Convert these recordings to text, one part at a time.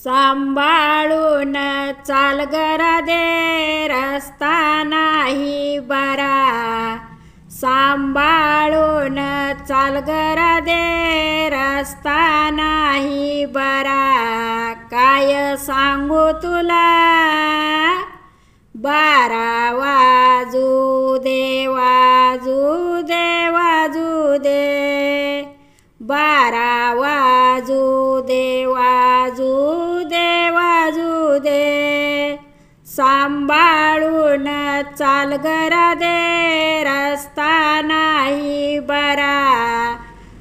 सांभाळून चाल गरा दे, रस्ता नाही बरा. सांभाळून चाल गरा दे, रस्ता नाही बरा. काय सांगू तुला, 12 वाजू दे, वाजू दे, वाजू दे. 12 वाजू दे, वाजू दे, वाजू दे. सांभाळून चाल गरा दे, रस्ता नाही बरा.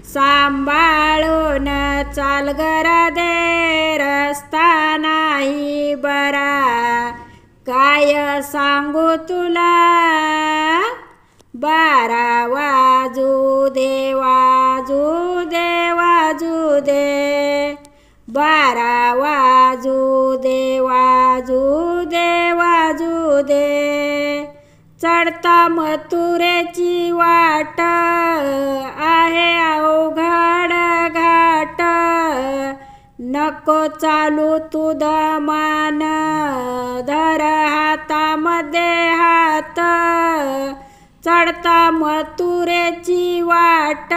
सांभाळून चाल गरा दे, रस्ता नाही बरा. काय सांगू तुला, 12 वाजू दे, वाजू दे, वाजू दे. 12 वाजू दे, वाजू दे, वाजू दे. चढता मथुरेची वाट, आहे अवघड घाट. नको चालू तुझं मान, धर हातामध्ये हात. चढता मथुरेची वाट,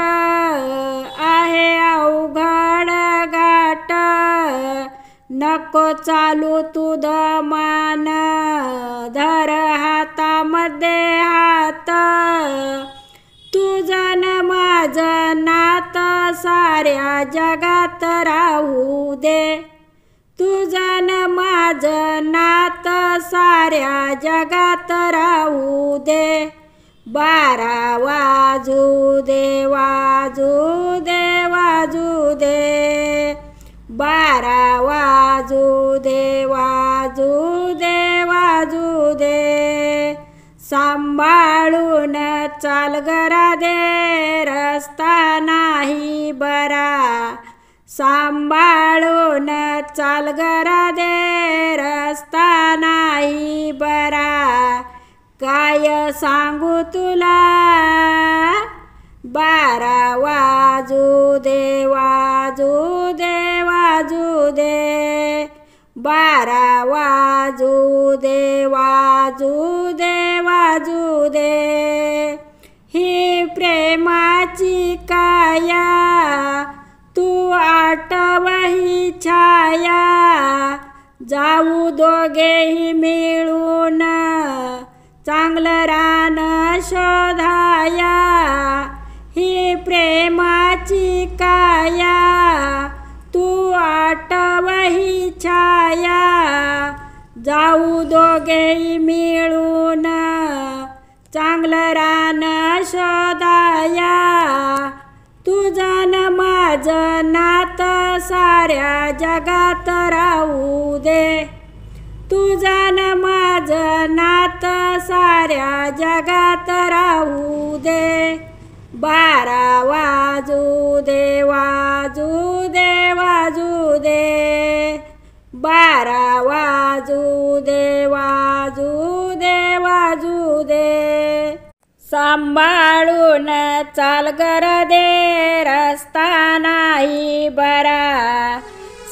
आहे अवघड घाट. नको चालू तुझं मान, धर हातामध्ये हात. तुझं न माझं नात साऱ्या जगात राहू दे. तुझं न माझं नात साऱ्या जगात राहू दे. 12 वाजू दे, वाजू दे, वाजू दे. 12 वाजू दे, वाजू दे, वाजू दे. सांभाळून चाल गरा दे, रस्ता नाही बरा. सांभाळून चाल गरा दे, रस्ता नाही बरा. काय सांगू तुला, 12 वाजू दे, वाजू दे, वाजू दे. 12 वाजू दे, वाजू दे, वाजू दे. ही प्रेमाची काया, तू आठवही छाया. जाऊ दोघेही मिळून, चांगलं रान शोधाया. ही प्रेमाची काया, तू आठवही छाया. जाऊ दोघेही मिळून, चांगलं रान शोधाया. तुझं न माझं नात साऱ्या जगात राहू दे. तुझं न माझं नात साऱ्या जगात राहू दे. 12 वाजू दे, वाजू दे, वाजू दे. 12 वाजू दे, वाजू दे, वाजू दे. सांभाळून चाल गरा दे, रस्ता नाही बरा.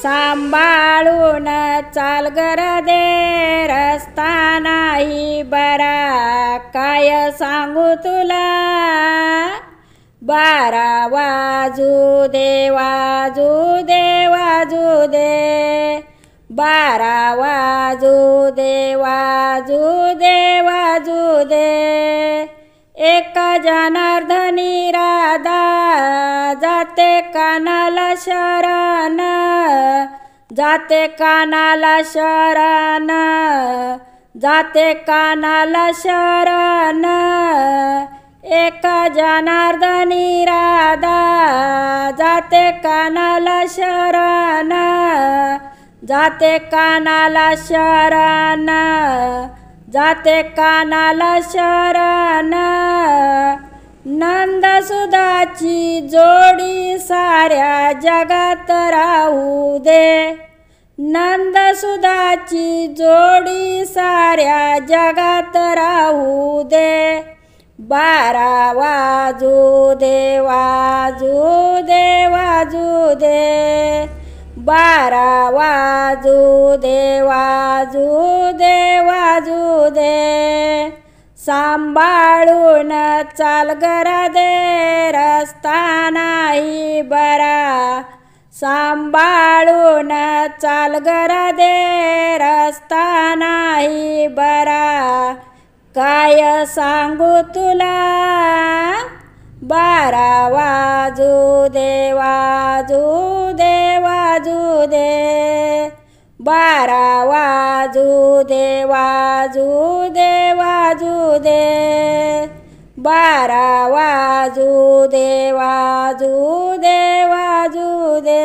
सांभाळून चाल गरा दे, रस्ता नाही बरा. काय सांगू तुला, 12 वाजू दे, वाजू दे, वाजू दे. 12 वाजू दे, वाजू दे, वाजू दे. एक जनार्दनी राधा, जाते कानाला शरण. जाते कानाला शरण, जाते कानाला शरण. एक जनार्दनी राधा, जाते कानाला शरण. जाते कानाला शरण, जाते कानाला शरण. नंदसुधाची जोडी साऱ्या जगात राहू दे. नंदसुधाची जोडी साऱ्या जगात राहू दे. 12 वाजू दे, वाजू दे, वाजू दे. 12 वाजू वाजू दे सांभाळून चाल गरादे रस्ता नाही बरा सांभाळून चाल गरादे रस्ता नाही बरा काय सांगू तुला 12 वाजू दे 12 वाजू दे 12 वाजू दे